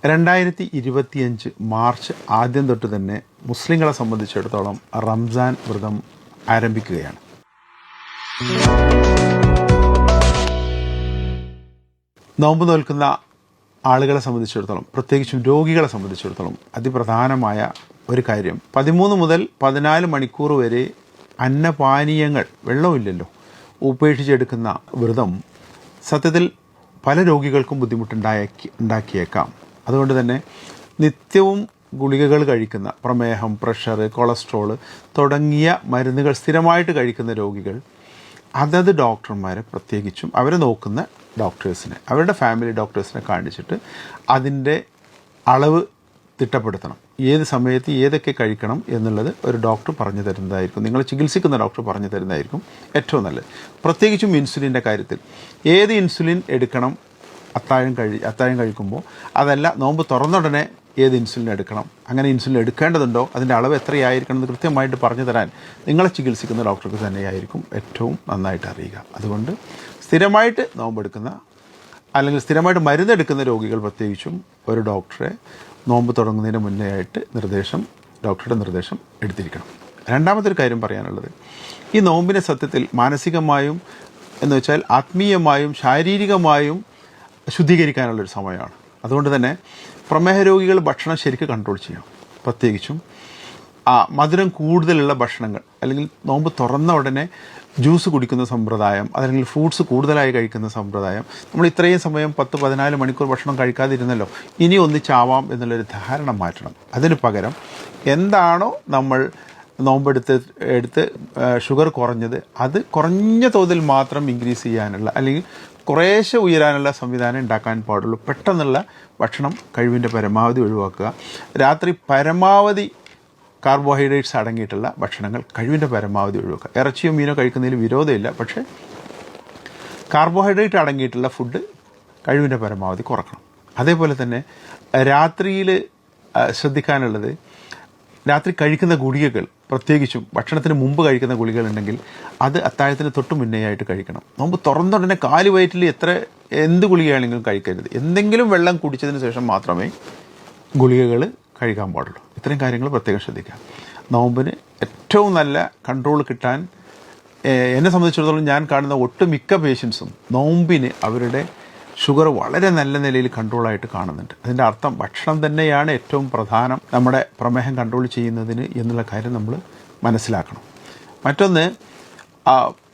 2025 March ആദ്യം തൊട്ട് തന്നെ മുസ്ലിങ്ങളെ സംബന്ധിച്ചിടത്തോളം റംസാൻ വ്രതം ആരംഭിക്കുകയാണ്. നോമ്പ് നോൽക്കുന്ന ആളുകളെ സംബന്ധിച്ചിടത്തോളം, പ്രത്യേകിച്ചും രോഗികളെ സംബന്ധിച്ചിടത്തോളം അതിപ്രധാനമായ ഒരു കാര്യം, 13 മുതൽ 14 മണിക്കൂർ വരെ അന്നപാനീയങ്ങൾ, വെള്ളമില്ലല്ലോ, ഉപേക്ഷിച്ചെടുക്കുന്ന വ്രതം സത്യത്തിൽ പല രോഗികൾക്കും ബുദ്ധിമുട്ടുണ്ടാക്കിയേക്കാം. അതുകൊണ്ട് തന്നെ നിത്യവും ഗുളികകൾ കഴിക്കുന്ന, പ്രമേഹം, പ്രഷർ, കൊളസ്ട്രോൾ തുടങ്ങിയ മരുന്നുകൾ സ്ഥിരമായിട്ട് കഴിക്കുന്ന രോഗികൾ അതത് ഡോക്ടർമാരെ, പ്രത്യേകിച്ചും അവരെ നോക്കുന്ന ഡോക്ടേഴ്സിനെ, അവരുടെ ഫാമിലി ഡോക്ടേഴ്സിനെ കാണിച്ചിട്ട് അതിൻ്റെ അളവ് തിട്ടപ്പെടുത്തണം. ഏത് സമയത്ത് ഏതൊക്കെ കഴിക്കണം എന്നുള്ളത് ഒരു ഡോക്ടർ പറഞ്ഞു തരുന്നതായിരിക്കും, നിങ്ങൾ ചികിത്സിക്കുന്ന ഡോക്ടർ പറഞ്ഞു തരുന്നതായിരിക്കും ഏറ്റവും നല്ലത്. പ്രത്യേകിച്ചും ഇൻസുലിൻ്റെ കാര്യത്തിൽ ഏത് ഇൻസുലിൻ എടുക്കണം, അത്താഴം കഴിക്കുമ്പോൾ, അതല്ല നോമ്പ് തുറന്നുടനെ ഏത് ഇൻസുലിൻ എടുക്കണം, അങ്ങനെ ഇൻസുലിൻ എടുക്കേണ്ടതുണ്ടോ, അതിൻ്റെ അളവ് എത്രയായിരിക്കണം എന്ന് കൃത്യമായിട്ട് പറഞ്ഞു തരാൻ നിങ്ങളെ ചികിത്സിക്കുന്ന ഡോക്ടർക്ക് തന്നെയായിരിക്കും ഏറ്റവും നന്നായിട്ട് അറിയുക. അതുകൊണ്ട് സ്ഥിരമായിട്ട് നോമ്പെടുക്കുന്ന അല്ലെങ്കിൽ സ്ഥിരമായിട്ട് മരുന്നെടുക്കുന്ന രോഗികൾ പ്രത്യേകിച്ചും ഒരു ഡോക്ടറെ നോമ്പ് തുടങ്ങുന്നതിന് മുന്നേ ആയിട്ട് ഡോക്ടറുടെ നിർദ്ദേശം എടുത്തിരിക്കണം. രണ്ടാമതൊരു കാര്യം പറയാനുള്ളത്, ഈ നോമ്പിനെ സത്യത്തിൽ മാനസികമായും എന്ന് വെച്ചാൽ ആത്മീയമായും ശാരീരികമായും ശുദ്ധീകരിക്കാനുള്ളൊരു സമയമാണ്. അതുകൊണ്ട് തന്നെ പ്രമേഹ രോഗികൾ ഭക്ഷണം ശരിക്കും കൺട്രോൾ ചെയ്യണം. പ്രത്യേകിച്ചും മധുരം കൂടുതലുള്ള ഭക്ഷണങ്ങൾ, അല്ലെങ്കിൽ നോമ്പ് തുറന്ന ഉടനെ ജ്യൂസ് കുടിക്കുന്ന സമ്പ്രദായം, അല്ലെങ്കിൽ ഫ്രൂട്ട്സ് കൂടുതലായി കഴിക്കുന്ന സമ്പ്രദായം, നമ്മൾ ഇത്രയും സമയം 10-14 മണിക്കൂർ ഭക്ഷണം കഴിക്കാതിരുന്നല്ലോ, ഇനി ഒന്നിച്ചാവാം എന്നുള്ളൊരു ധാരണ മാറ്റണം. അതിന് പകരം എന്താണോ നമ്മൾ നോമ്പെടുത്ത് ഷുഗർ കുറഞ്ഞത്, അത് കുറഞ്ഞ തോതിൽ മാത്രം ഇൻക്രീസ് ചെയ്യാനുള്ള, അല്ലെങ്കിൽ കുറേശ്ശെ ഉയരാനുള്ള സംവിധാനം ഉണ്ടാക്കാൻ പാടുള്ളൂ. പെട്ടെന്നുള്ള ഭക്ഷണം കഴിവിൻ്റെ പരമാവധി ഒഴിവാക്കുക. രാത്രി പരമാവധി കാർബോഹൈഡ്രേറ്റ്സ് അടങ്ങിയിട്ടുള്ള ഭക്ഷണങ്ങൾ കഴിവിൻ്റെ പരമാവധി ഒഴിവാക്കുക. ഇറച്ചിയോ മീനോ കഴിക്കുന്നതിൽ വിരോധമില്ല, പക്ഷേ കാർബോഹൈഡ്രേറ്റ് അടങ്ങിയിട്ടുള്ള ഫുഡ് കഴിവിൻ്റെ പരമാവധി കുറക്കണം. അതേപോലെ തന്നെ രാത്രിയിൽ ശ്രദ്ധിക്കാനുള്ളത്, രാത്രി കഴിക്കുന്ന ഗുളികകൾ, പ്രത്യേകിച്ചും ഭക്ഷണത്തിന് മുമ്പ് കഴിക്കുന്ന ഗുളികകളുണ്ടെങ്കിൽ അത് അത്താഴത്തിന് തൊട്ട് മുന്നേയായിട്ട് കഴിക്കണം. നോമ്പ് തുറന്നുടനെ കാല് വയറ്റിൽ എന്ത് ഗുളികയാണെങ്കിലും കഴിക്കരുത്. എന്തെങ്കിലും വെള്ളം കുടിച്ചതിന് ശേഷം മാത്രമേ ഗുളികകൾ കഴിക്കാൻ പാടുള്ളൂ. ഇത്രയും കാര്യങ്ങൾ പ്രത്യേകം ശ്രദ്ധിക്കാം. നോമ്പിന് ഏറ്റവും നല്ല കൺട്രോൾ കിട്ടാൻ എന്നെ സംബന്ധിച്ചിടത്തോളം ഞാൻ കാണുന്ന ഒട്ടുമിക്ക പേഷ്യൻസും നോമ്പിന് അവരുടെ ഷുഗർ വളരെ നല്ല നിലയിൽ കൺട്രോളായിട്ട് കാണുന്നുണ്ട്. അതിൻ്റെ അർത്ഥം ഭക്ഷണം തന്നെയാണ് ഏറ്റവും പ്രധാനം നമ്മുടെ പ്രമേഹം കൺട്രോൾ ചെയ്യുന്നതിന് എന്നുള്ള കാര്യം നമ്മൾ മനസ്സിലാക്കണം. മറ്റൊന്ന്,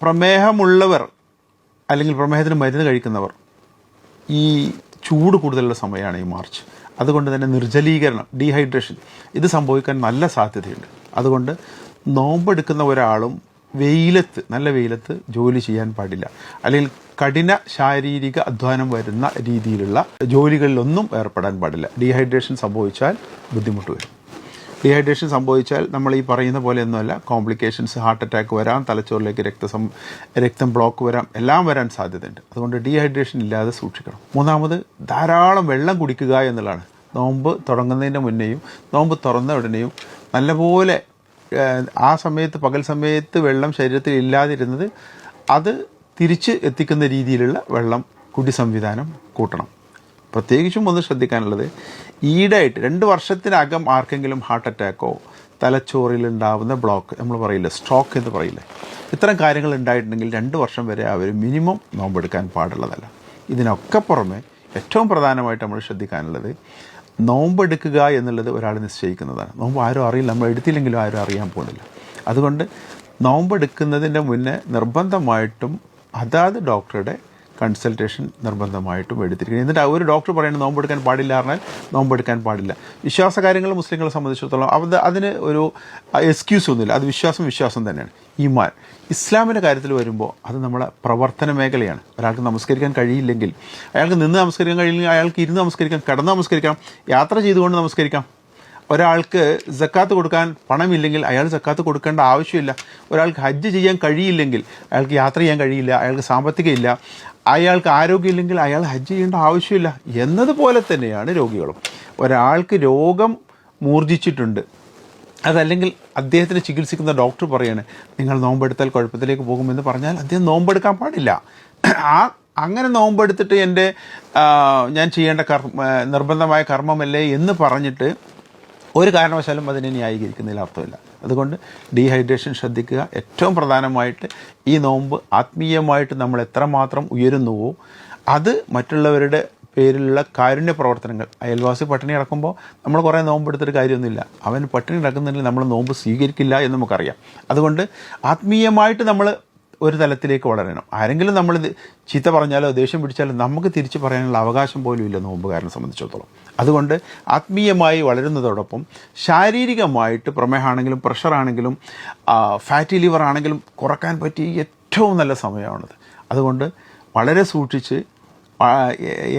പ്രമേഹമുള്ളവർ അല്ലെങ്കിൽ പ്രമേഹത്തിന് മരുന്ന് കഴിക്കുന്നവർ, ഈ ചൂട് കൂടുതലുള്ള സമയമാണ് ഈ മാർച്ച്. അതുകൊണ്ട് തന്നെ നിർജ്ജലീകരണം, ഡീഹൈഡ്രേഷൻ, ഇത് സംഭവിക്കാൻ നല്ല സാധ്യതയുണ്ട്. അതുകൊണ്ട് നോമ്പെടുക്കുന്ന ഒരാളും നല്ല വെയിലത്ത് ജോലി ചെയ്യാൻ പാടില്ല, അല്ലെങ്കിൽ കഠിന ശാരീരിക അധ്വാനം വരുന്ന രീതിയിലുള്ള ജോലികളിലൊന്നും ഏർപ്പെടാൻ പാടില്ല. ഡീഹൈഡ്രേഷൻ സംഭവിച്ചാൽ ബുദ്ധിമുട്ട് വരും. ഡീഹൈഡ്രേഷൻ സംഭവിച്ചാൽ നമ്മൾ ഈ പറയുന്ന പോലെയൊന്നുമല്ല, കോംപ്ലിക്കേഷൻസ്, ഹാർട്ട് അറ്റാക്ക് വരാം, തലച്ചോറിലേക്ക് രക്തം ബ്ലോക്ക് വരാം, എല്ലാം വരാൻ സാധ്യതയുണ്ട്. അതുകൊണ്ട് ഡീഹൈഡ്രേഷൻ ഇല്ലാതെ സൂക്ഷിക്കണം. മൂന്നാമത്, ധാരാളം വെള്ളം കുടിക്കുക എന്നുള്ളതാണ്. നോമ്പ് തുടങ്ങുന്നതിൻ്റെ മുന്നേയും നോമ്പ് തുറന്ന ഉടനെയും നല്ലപോലെ ആ സമയത്ത്, പകൽ സമയത്ത് വെള്ളം ശരീരത്തിൽ ഇല്ലാതിരുന്നത് അത് തിരിച്ച് എത്തിക്കുന്ന രീതിയിലുള്ള വെള്ളം കുടി സംവിധാനം കൂട്ടണം. പ്രത്യേകിച്ചും ഒന്ന് ശ്രദ്ധിക്കാനുള്ളത്, ഈടായിട്ട് 2 വർഷത്തിനകം ആർക്കെങ്കിലും ഹാർട്ട് അറ്റാക്കോ തലച്ചോറിലുണ്ടാവുന്ന ബ്ലോക്ക്, നമ്മൾ പറയില്ല സ്ട്രോക്ക് എന്ന് പറയില്ലേ, ഇത്തരം കാര്യങ്ങൾ ഉണ്ടായിട്ടുണ്ടെങ്കിൽ 2 വർഷം വരെ അവർ മിനിമം നോമ്പെടുക്കാൻ പാടുള്ളതല്ല. ഇതിനൊക്കെ പുറമെ ഏറ്റവും പ്രധാനമായിട്ട് നമ്മൾ ശ്രദ്ധിക്കാനുള്ളത്, നോമ്പെടുക്കുക എന്നുള്ളത് ഒരാൾ നിശ്ചയിക്കുന്നതാണ്. നോമ്പ് ആരും അറിയില്ല, നമ്മൾ എടുത്തില്ലെങ്കിലും ആരും അറിയാൻ പോകുന്നില്ല. അതുകൊണ്ട് നോമ്പെടുക്കുന്നതിൻ്റെ മുന്നേ നിർബന്ധമായിട്ടും അതാത് ഡോക്ടറുടെ കൺസൾട്ടേഷൻ നിർബന്ധമായിട്ടും എടുത്തിരിക്കുന്നത്. എന്നിട്ട് ഒരു ഡോക്ടർ പറയുന്നത് നോമ്പെടുക്കാൻ പാടില്ല പറഞ്ഞാൽ നോമ്പെടുക്കാൻ പാടില്ല. വിശ്വാസകാര്യങ്ങൾ മുസ്ലിങ്ങളെ സംബന്ധിച്ചിടത്തോളം അതിന് ഒരു എക്സ്ക്യൂസ് ഒന്നുമില്ല. അത് വിശ്വാസം തന്നെയാണ്. ഈമാൻ, ഇസ്ലാമിൻ്റെ കാര്യത്തിൽ വരുമ്പോൾ അത് നമ്മളെ പ്രവർത്തന മേഖലയാണ്. ഒരാൾക്ക് നമസ്കരിക്കാൻ കഴിയില്ലെങ്കിൽ, അയാൾക്ക് നിന്ന് നമസ്കരിക്കാൻ കഴിയില്ലെങ്കിൽ അയാൾക്ക് ഇരുന്ന് നമസ്കരിക്കാം, കിടന്ന് നമസ്കരിക്കാം, യാത്ര ചെയ്തുകൊണ്ട് നമസ്കരിക്കാം. ഒരാൾക്ക് സക്കാത്ത് കൊടുക്കാൻ പണമില്ലെങ്കിൽ അയാൾ സക്കാത്ത് കൊടുക്കേണ്ട ആവശ്യമില്ല. ഒരാൾക്ക് ഹജ്ജ് ചെയ്യാൻ കഴിയില്ലെങ്കിൽ അയാൾക്ക് യാത്ര ചെയ്യാൻ കഴിയില്ല, അയാൾക്ക് സാമ്പത്തികമില്ല, അയാൾക്ക് ആരോഗ്യമില്ലെങ്കിൽ അയാൾ ഹജ്ജ് ചെയ്യേണ്ട ആവശ്യമില്ല. എന്നതുപോലെ തന്നെയാണ് രോഗികളും. ഒരാൾക്ക് രോഗം മൂർജിച്ചിട്ടുണ്ട്, അതല്ലെങ്കിൽ അദ്ദേഹത്തിന് ചികിത്സിക്കുന്ന ഡോക്ടർ പറയാണ് നിങ്ങൾ നോമ്പെടുത്താൽ കുഴപ്പത്തിലേക്ക് പോകുമെന്ന് പറഞ്ഞാൽ അദ്ദേഹം നോമ്പെടുക്കാൻ പാടില്ല. അങ്ങനെ നോമ്പെടുത്തിട്ട് ഞാൻ ചെയ്യേണ്ട നിർബന്ധമായ കർമ്മമല്ലേ എന്ന് പറഞ്ഞിട്ട് ഒരു കാരണവശാലും അതിനെ ന്യായീകരിക്കുന്നതിൽ അർത്ഥമില്ല. അതുകൊണ്ട് ഡീഹൈഡ്രേഷൻ ശ്രദ്ധിക്കുക. ഏറ്റവും പ്രധാനമായിട്ട് ഈ നോമ്പ് ആത്മീയമായിട്ട് നമ്മൾ എത്രമാത്രം ഉയരുന്നുവോ അത് മറ്റുള്ളവരുടെ പേരിലുള്ള കാരുണ്യ പ്രവർത്തനങ്ങൾ. അയൽവാസി പട്ടിണി കിടക്കുമ്പോൾ നമ്മൾ കുറേ നോമ്പെടുത്തിട്ട് കാര്യമൊന്നുമില്ല. അവൻ പട്ടിണി കിടക്കുന്നുണ്ടെങ്കിൽ നമ്മൾ നോമ്പ് സ്വീകരിക്കില്ല എന്ന് നമുക്കറിയാം. അതുകൊണ്ട് ആത്മീയമായിട്ട് നമ്മൾ ഒരു തലത്തിലേക്ക് വളരണം. ആരെങ്കിലും നമ്മൾ ചീത്ത പറഞ്ഞാലോ ദേഷ്യം പിടിച്ചാലോ നമുക്ക് തിരിച്ച് പറയാനുള്ള അവകാശം പോലും ഇല്ല നോമ്പുകാരനെ സംബന്ധിച്ചിടത്തോളം. അതുകൊണ്ട് ആത്മീയമായി വളരുന്നതോടൊപ്പം ശാരീരികമായിട്ട് പ്രമേഹമാണെങ്കിലും പ്രഷറാണെങ്കിലും ഫാറ്റി ലിവർ ആണെങ്കിലും കുറക്കാൻ പറ്റിയ ഏറ്റവും നല്ല സമയമാണിത്. അതുകൊണ്ട് വളരെ സൂക്ഷിച്ച്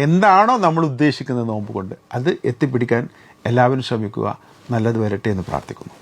എന്താണോ നമ്മൾ ഉദ്ദേശിക്കുന്നത് നോമ്പ് കൊണ്ട് അത് എത്തിപ്പിടിക്കാൻ എല്ലാവരും ശ്രമിക്കുക. നല്ലത് വരട്ടെ എന്ന് പ്രാർത്ഥിക്കുന്നു.